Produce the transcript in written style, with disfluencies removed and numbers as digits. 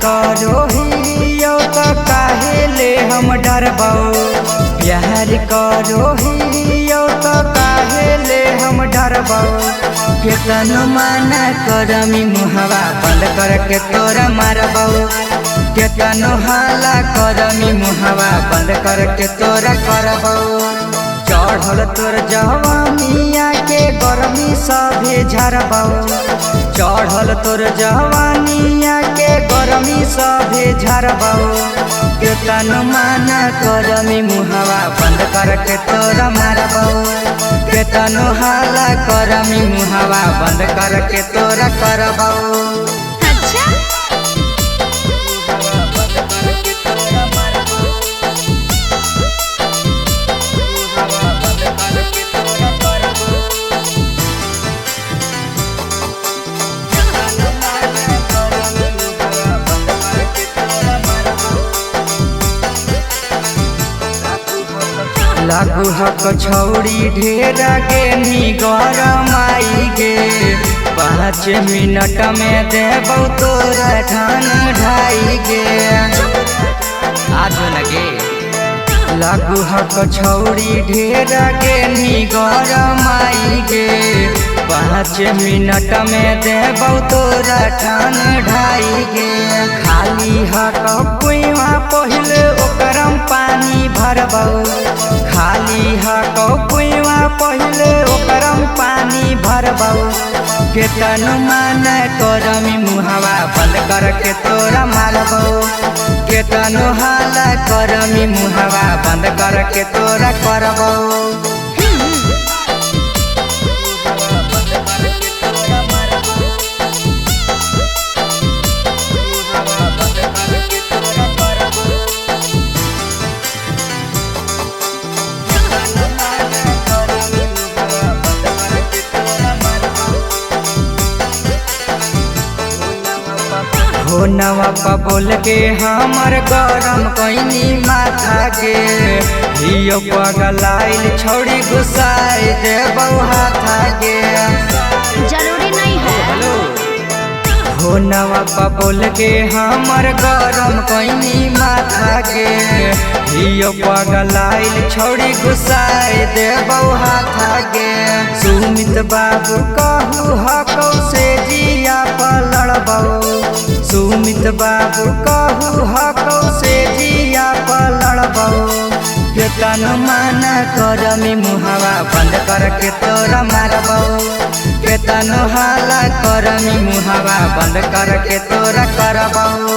करो हियो तो काहे ले हम डरबौ। प्यार करो हियो तो काहे ले हम डरबौ। केतनो माना करमी मुहवा बंद करके तोरा मारबौ। केतनो हाला करमी मुहवा बंद करके तोरा करबौ। चढ़ल तोर जवानिया के गर्मी सभे झरबौ। चढ़ल तोर जवानिया के गर्मी सभे झरबौ। केतनो माना करमी मुहवा बंद करके तोरा मारबौ। केतनो हाला करमी मुहवा बंद करके तोरा करबौ। लागू हक छौड़ी ढेर गे नी गरमाई गे। 5 मिनट में देबौ तोरा ठान ढाई गे। आज लगे लागू हक छौड़ी ढेर गे नी गरमाई गे। 5 मिनट में देबौ तोरा ठान ढाई गे। खाली हक कुइवा पहिले ओकरम पानी भरबौ। खाली हक कुइवा पहिले ओकरम पानी भरबौ। केतनो माना करमी मुहवा बंद करके तोरा मारबौ। केतनो हाला करमी मुहवा बंद करके तोरा करबौ। हो नवा बोल के हमर गरम कैनी माथा के। हियो पगलाइल छोड़ी घुसाई देबौ हाथा के। जरूरी नहीं है। हो नवा बोल के हमर गरम कैनी माथा के। हियो पगलाइल छोड़ी घुसाई देबौ हाथा के। सुमित बाबू कहू हकौ से जिया पलड़बौ। सुमित बाबू कहू हकौ से जिया पलड़बौ। केतनो माना करमी मुहवा बंद करके तोरा मारबौ। केतनो हाला करमी मुहवा बंद करके तोरा करबौ।